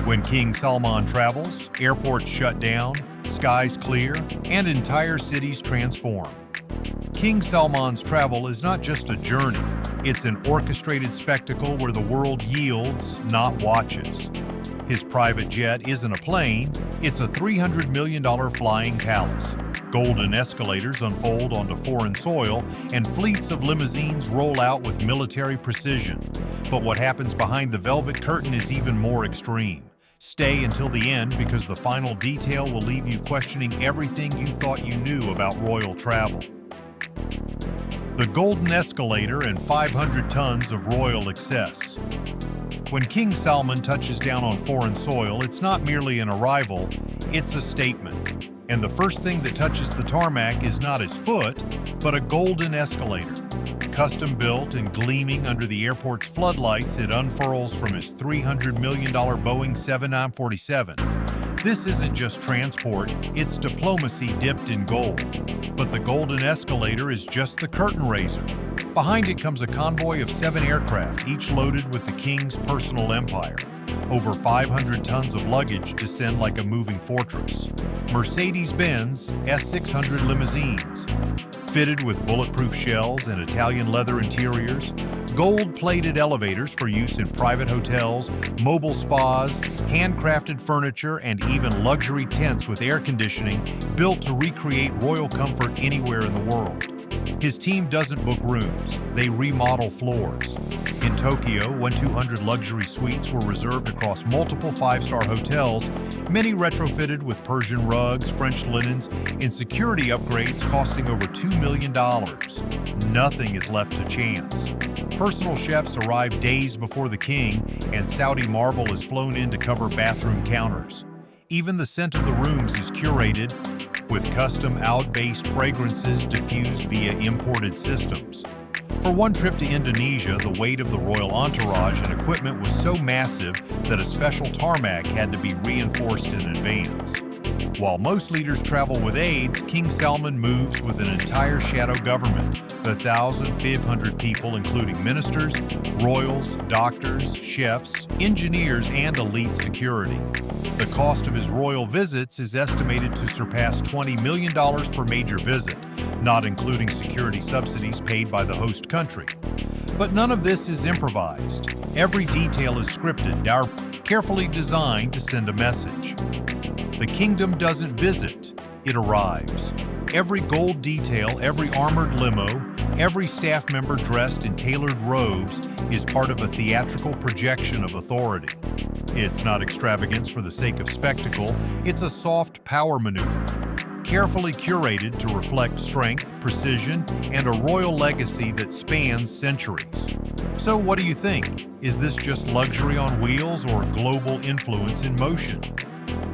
When King Salman travels, airports shut down, skies clear, and entire cities transform. King Salman's travel is not just a journey, it's an orchestrated spectacle where the world yields, not watches. His private jet isn't a plane, it's a $300 million flying palace. Golden escalators unfold onto foreign soil, and fleets of limousines roll out with military precision. But what happens behind the velvet curtain is even more extreme. Stay until the end because the final detail will leave you questioning everything you thought you knew about royal travel. The Golden Escalator and 500 tons of royal excess. When King Salman touches down on foreign soil, it's not merely an arrival, it's a statement. And the first thing that touches the tarmac is not his foot, but a golden escalator. Custom built and gleaming under the airport's floodlights, it unfurls from his $300 million Boeing 7947. This isn't just transport, it's diplomacy dipped in gold. But the golden escalator is just the curtain raiser. Behind it comes a convoy of 7 aircraft, each loaded with the king's personal empire. Over 500 tons of luggage descend like a moving fortress. Mercedes-Benz S600 limousines, fitted with bulletproof shells and Italian leather interiors, gold-plated elevators for use in private hotels, mobile spas, handcrafted furniture, and even luxury tents with air conditioning built to recreate royal comfort anywhere in the world. His team doesn't book rooms, they remodel floors. In Tokyo, 200 luxury suites were reserved across multiple 5-star hotels, many retrofitted with Persian rugs, French linens, and security upgrades costing over $2 million. Nothing is left to chance. Personal chefs arrive days before the king, and Saudi marble is flown in to cover bathroom counters. Even the scent of the rooms is curated, with custom oud-based fragrances diffused via imported systems. For one trip to Indonesia, the weight of the royal entourage and equipment was so massive that a special tarmac had to be reinforced in advance. While most leaders travel with aides, King Salman moves with an entire shadow government, 1,500 people including ministers, royals, doctors, chefs, engineers, and elite security. The cost of his royal visits is estimated to surpass $20 million per major visit, not including security subsidies paid by the host country. But none of this is improvised. Every detail is scripted, carefully designed to send a message. The kingdom doesn't visit, it arrives. Every gold detail, every armored limo, every staff member dressed in tailored robes is part of a theatrical projection of authority. It's not extravagance for the sake of spectacle, it's a soft power maneuver, carefully curated to reflect strength, precision, and a royal legacy that spans centuries. So what do you think? Is this just luxury on wheels or global influence in motion?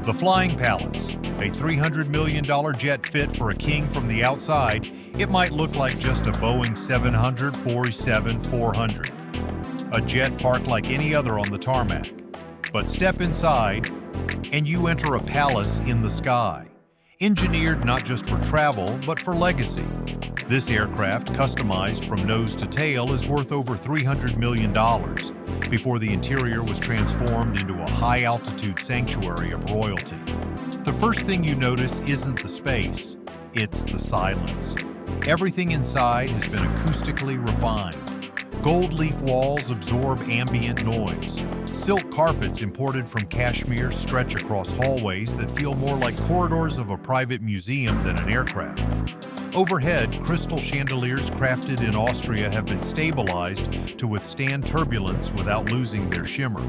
The Flying Palace, a $300 million jet fit for a king from the outside, it might look like just a Boeing 747-400, a jet parked like any other on the tarmac. But step inside, and you enter a palace in the sky, engineered not just for travel, but for legacy. This aircraft, customized from nose to tail, is worth over $300 million before the interior was transformed into a high-altitude sanctuary of royalty. The first thing you notice isn't the space, it's the silence. Everything inside has been acoustically refined. Gold leaf walls absorb ambient noise. Silk carpets imported from Kashmir stretch across hallways that feel more like corridors of a private museum than an aircraft. Overhead, crystal chandeliers crafted in Austria have been stabilized to withstand turbulence without losing their shimmer.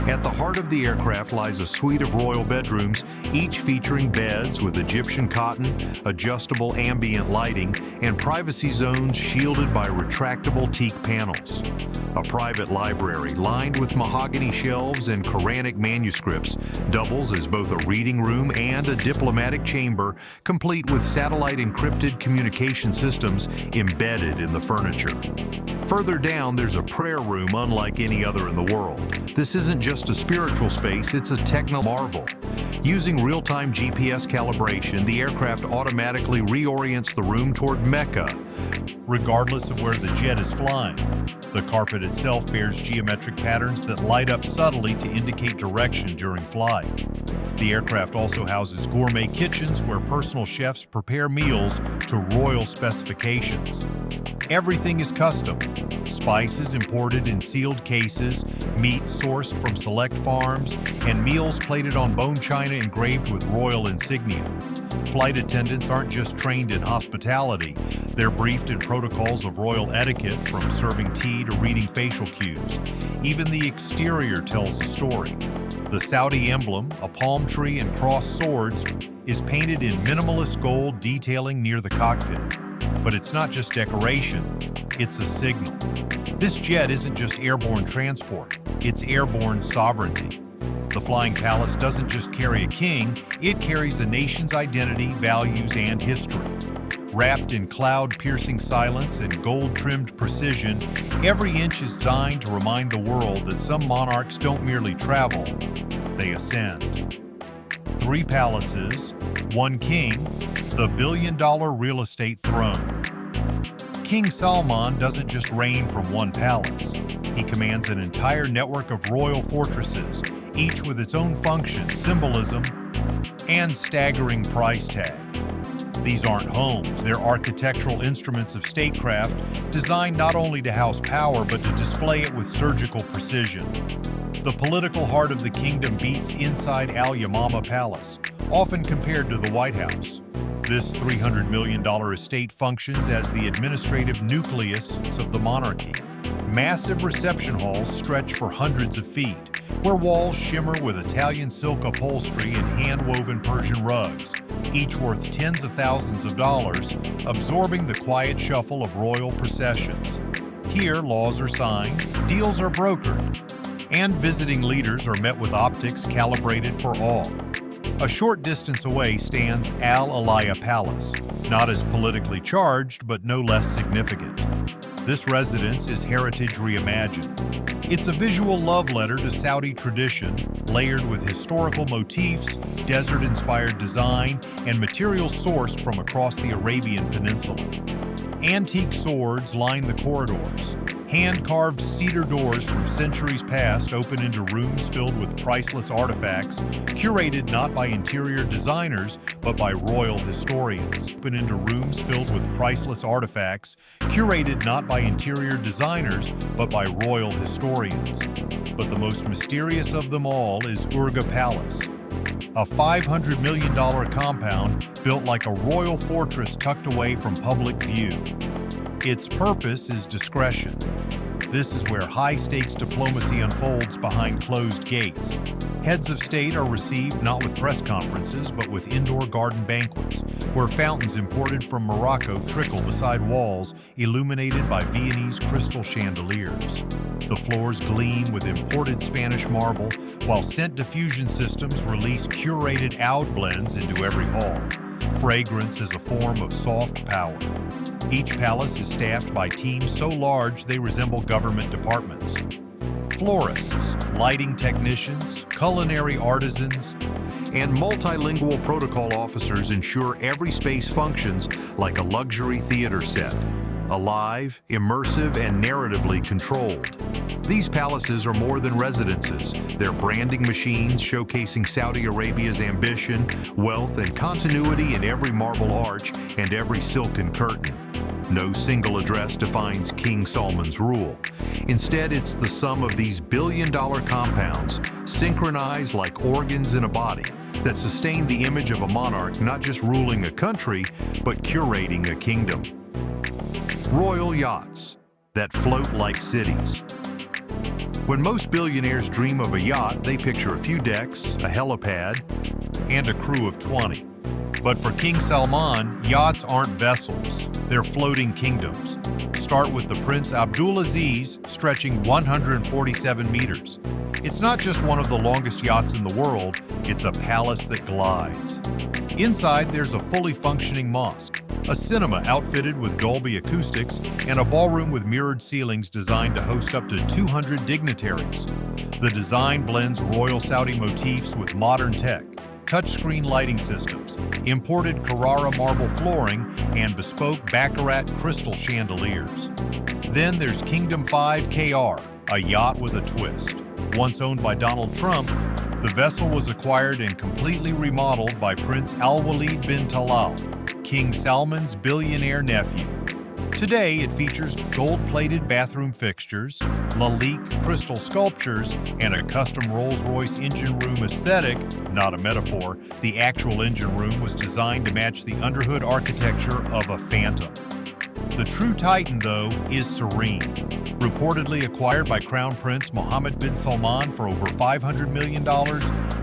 At the heart of the aircraft lies a suite of royal bedrooms, each featuring beds with Egyptian cotton, adjustable ambient lighting, and privacy zones shielded by retractable teak panels. A private library lined with mahogany shelves and Quranic manuscripts doubles as both a reading room and a diplomatic chamber, complete with satellite encrypted communication systems embedded in the furniture. Further down, there's a prayer room unlike any other in the world. This isn't just a spiritual space, it's a techno marvel. Using real-time GPS calibration, the aircraft automatically reorients the room toward Mecca, regardless of where the jet is flying. The carpet itself bears geometric patterns that light up subtly to indicate direction during flight. The aircraft also houses gourmet kitchens where personal chefs prepare meals to royal specifications. Everything is custom. Spices imported in sealed cases, meats sourced from select farms, and meals plated on bone china engraved with royal insignia. Flight attendants aren't just trained in hospitality, they're briefed in protocols of royal etiquette, from serving tea to reading facial cues. Even the exterior tells a story. The Saudi emblem, a palm tree and crossed swords, is painted in minimalist gold detailing near the cockpit. But it's not just decoration, it's a signal. This jet isn't just airborne transport, it's airborne sovereignty. The Flying Palace doesn't just carry a king, it carries a nation's identity, values, and history. Wrapped in cloud-piercing silence and gold-trimmed precision, every inch is designed to remind the world that some monarchs don't merely travel, they ascend. 3 palaces, 1 king, the billion-dollar real estate throne. King Salman doesn't just reign from one palace. He commands an entire network of royal fortresses, each with its own function, symbolism, and staggering price tag. These aren't homes, they're architectural instruments of statecraft designed not only to house power but to display it with surgical precision. The political heart of the kingdom beats inside Al Yamama Palace, often compared to the White House. This $300 million estate functions as the administrative nucleus of the monarchy. Massive reception halls stretch for hundreds of feet, where walls shimmer with Italian silk upholstery and hand-woven Persian rugs, each worth tens of thousands of dollars, absorbing the quiet shuffle of royal processions. Here, laws are signed, deals are brokered, and visiting leaders are met with optics calibrated for awe. A short distance away stands Al Alaya Palace, not as politically charged, but no less significant. This residence is heritage reimagined. It's a visual love letter to Saudi tradition, layered with historical motifs, desert-inspired design, and materials sourced from across the Arabian Peninsula. Antique swords line the corridors. Hand-carved cedar doors from centuries past open into rooms filled with priceless artifacts, curated not by interior designers, but by royal historians. Open into rooms filled with priceless artifacts, curated not by interior designers, but by royal historians. But the most mysterious of them all is Urga Palace, a $500 million compound built like a royal fortress tucked away from public view. Its purpose is discretion. This is where high-stakes diplomacy unfolds behind closed gates. Heads of state are received not with press conferences, but with indoor garden banquets, where fountains imported from Morocco trickle beside walls illuminated by Viennese crystal chandeliers. The floors gleam with imported Spanish marble, while scent diffusion systems release curated oud blends into every hall. Fragrance is a form of soft power. Each palace is staffed by teams so large they resemble government departments. Florists, lighting technicians, culinary artisans, and multilingual protocol officers ensure every space functions like a luxury theater set, alive, immersive, and narratively controlled. These palaces are more than residences. They're branding machines showcasing Saudi Arabia's ambition, wealth, and continuity in every marble arch and every silken curtain. No single address defines King Salman's rule. Instead, it's the sum of these billion-dollar compounds, synchronized like organs in a body, that sustain the image of a monarch not just ruling a country, but curating a kingdom. Royal yachts that float like cities. When most billionaires dream of a yacht, they picture a few decks, a helipad, and a crew of 20. But for King Salman, yachts aren't vessels, they're floating kingdoms. Start with the Prince Abdulaziz, stretching 147 meters. It's not just one of the longest yachts in the world, it's a palace that glides. Inside, there's a fully functioning mosque, a cinema outfitted with Dolby acoustics, and a ballroom with mirrored ceilings designed to host up to 200 dignitaries. The design blends royal Saudi motifs with modern tech, touchscreen lighting systems, imported Carrara marble flooring, and bespoke Baccarat crystal chandeliers. Then there's Kingdom 5 KR, a yacht with a twist. Once owned by Donald Trump, the vessel was acquired and completely remodeled by Prince Al-Walid bin Talal, King Salman's billionaire nephew. Today, it features gold-plated bathroom fixtures, Lalique crystal sculptures, and a custom Rolls-Royce engine room aesthetic. Not a metaphor, the actual engine room was designed to match the underhood architecture of a Phantom. The true titan, though, is Serene. Reportedly acquired by Crown Prince Mohammed bin Salman for over $500 million,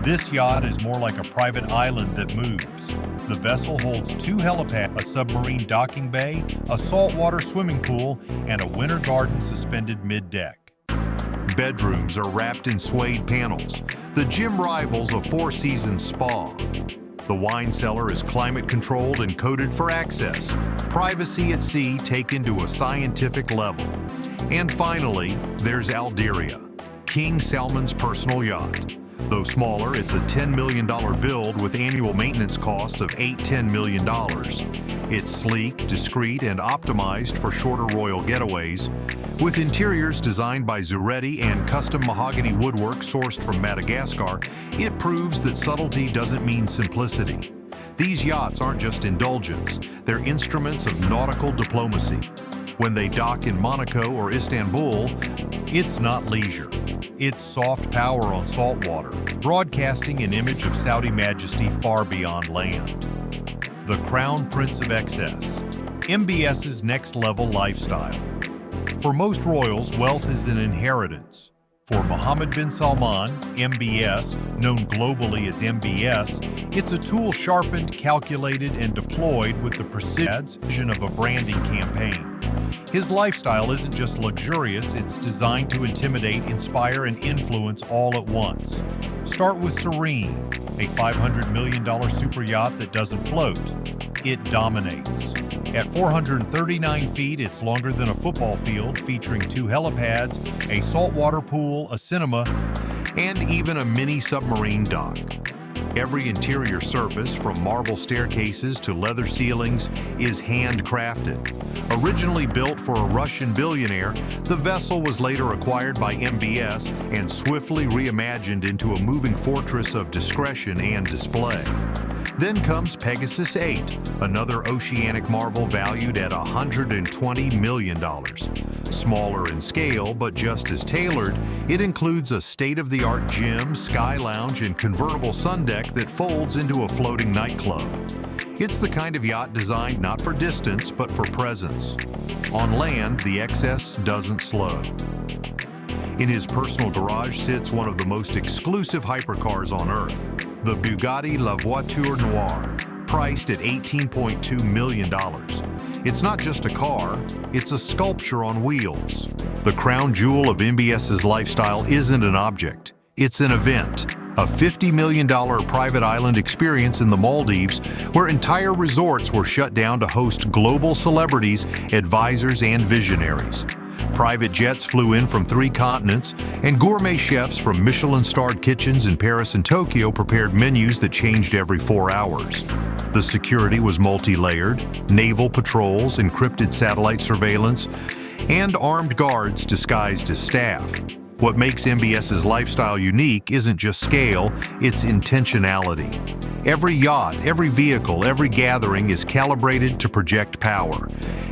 this yacht is more like a private island that moves. The vessel holds 2 helipads, a submarine docking bay, a saltwater swimming pool, and a winter garden suspended mid-deck. Bedrooms are wrapped in suede panels, the gym rivals of Four Seasons Spa. The wine cellar is climate-controlled and coded for access, privacy at sea taken to a scientific level. And finally, there's Alderia, King Salman's personal yacht. Though smaller, it's a $10 million build with annual maintenance costs of $10 million. It's sleek, discreet, and optimized for shorter royal getaways. With interiors designed by Zuretti and custom mahogany woodwork sourced from Madagascar, it proves that subtlety doesn't mean simplicity. These yachts aren't just indulgence, they're instruments of nautical diplomacy. When they dock in Monaco or Istanbul, it's not leisure. It's soft power on salt water, broadcasting an image of Saudi majesty far beyond land. The Crown Prince of Excess, MBS's next-level lifestyle. For most royals, wealth is an inheritance. For Mohammed bin Salman, MBS, known globally as MBS, it's a tool sharpened, calculated, and deployed with the precision of a branding campaign. His lifestyle isn't just luxurious, it's designed to intimidate, inspire, and influence all at once. Start with Serene, a $500 million super yacht that doesn't float. It dominates. At 439 feet, it's longer than a football field, featuring 2 helipads, a saltwater pool, a cinema, and even a mini submarine dock. Every interior surface, from marble staircases to leather ceilings, is handcrafted. Originally built for a Russian billionaire, the vessel was later acquired by MBS and swiftly reimagined into a moving fortress of discretion and display. Then comes Pegasus 8, another oceanic marvel valued at $120 million. Smaller in scale, but just as tailored, it includes a state-of-the-art gym, sky lounge, and convertible sun deck that folds into a floating nightclub. It's the kind of yacht designed not for distance, but for presence. On land, the excess doesn't slow. In his personal garage sits one of the most exclusive hypercars on Earth, the Bugatti La Voiture Noire, priced at $18.2 million. It's not just a car, it's a sculpture on wheels. The crown jewel of MBS's lifestyle isn't an object, it's an event. A $50 million private island experience in the Maldives where entire resorts were shut down to host global celebrities, advisors, and visionaries. Private jets flew in from 3 continents, and gourmet chefs from Michelin-starred kitchens in Paris and Tokyo prepared menus that changed every 4 hours. The security was multi-layered: naval patrols, encrypted satellite surveillance, and armed guards disguised as staff. What makes MBS's lifestyle unique isn't just scale, it's intentionality. Every yacht, every vehicle, every gathering is calibrated to project power.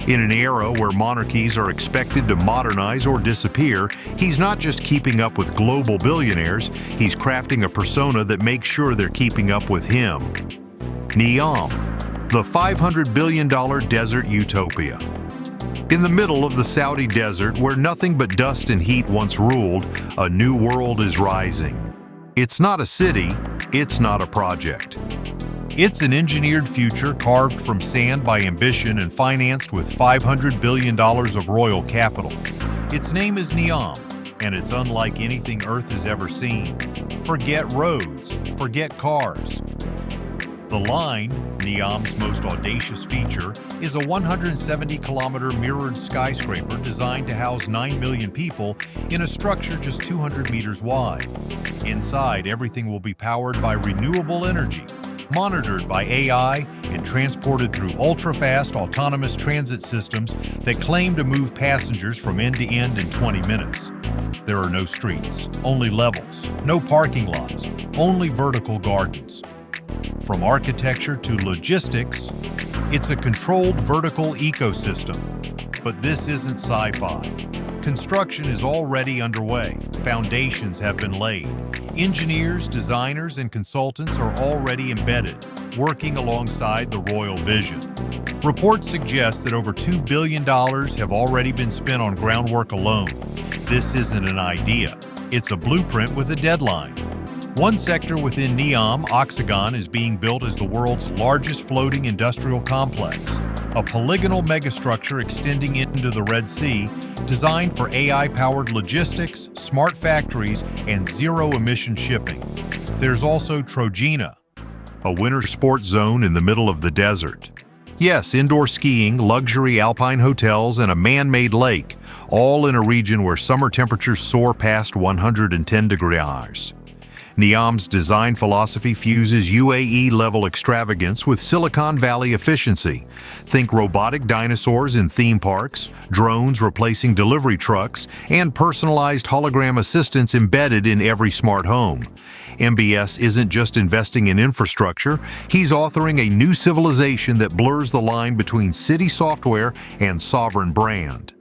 In an era where monarchies are expected to modernize or disappear, he's not just keeping up with global billionaires, he's crafting a persona that makes sure they're keeping up with him. Neom, the $500 billion desert utopia. In the middle of the Saudi desert, where nothing but dust and heat once ruled, a new world is rising. It's not a city, it's not a project. It's an engineered future carved from sand by ambition and financed with $500 billion of royal capital. Its name is Neom, and it's unlike anything Earth has ever seen. Forget roads, forget cars. The line, Neom's most audacious feature, is a 170-kilometer mirrored skyscraper designed to house 9 million people in a structure just 200 meters wide. Inside, everything will be powered by renewable energy, monitored by AI, and transported through ultra-fast autonomous transit systems that claim to move passengers from end to end in 20 minutes. There are no streets, only levels, no parking lots, only vertical gardens. From architecture to logistics, it's a controlled vertical ecosystem. But this isn't sci-fi. Construction is already underway. Foundations have been laid. Engineers, designers, and consultants are already embedded, working alongside the royal vision. Reports suggest that over $2 billion have already been spent on groundwork alone. This isn't an idea. It's a blueprint with a deadline. One sector within Neom, Oxagon, is being built as the world's largest floating industrial complex, a polygonal megastructure extending into the Red Sea, designed for AI-powered logistics, smart factories, and zero-emission shipping. There's also Trojena, a winter sports zone in the middle of the desert. Yes, indoor skiing, luxury alpine hotels, and a man-made lake, all in a region where summer temperatures soar past 110 degrees. Neom's design philosophy fuses UAE-level extravagance with Silicon Valley efficiency. Think robotic dinosaurs in theme parks, drones replacing delivery trucks, and personalized hologram assistants embedded in every smart home. MBS isn't just investing in infrastructure, he's authoring a new civilization that blurs the line between city software and sovereign brand.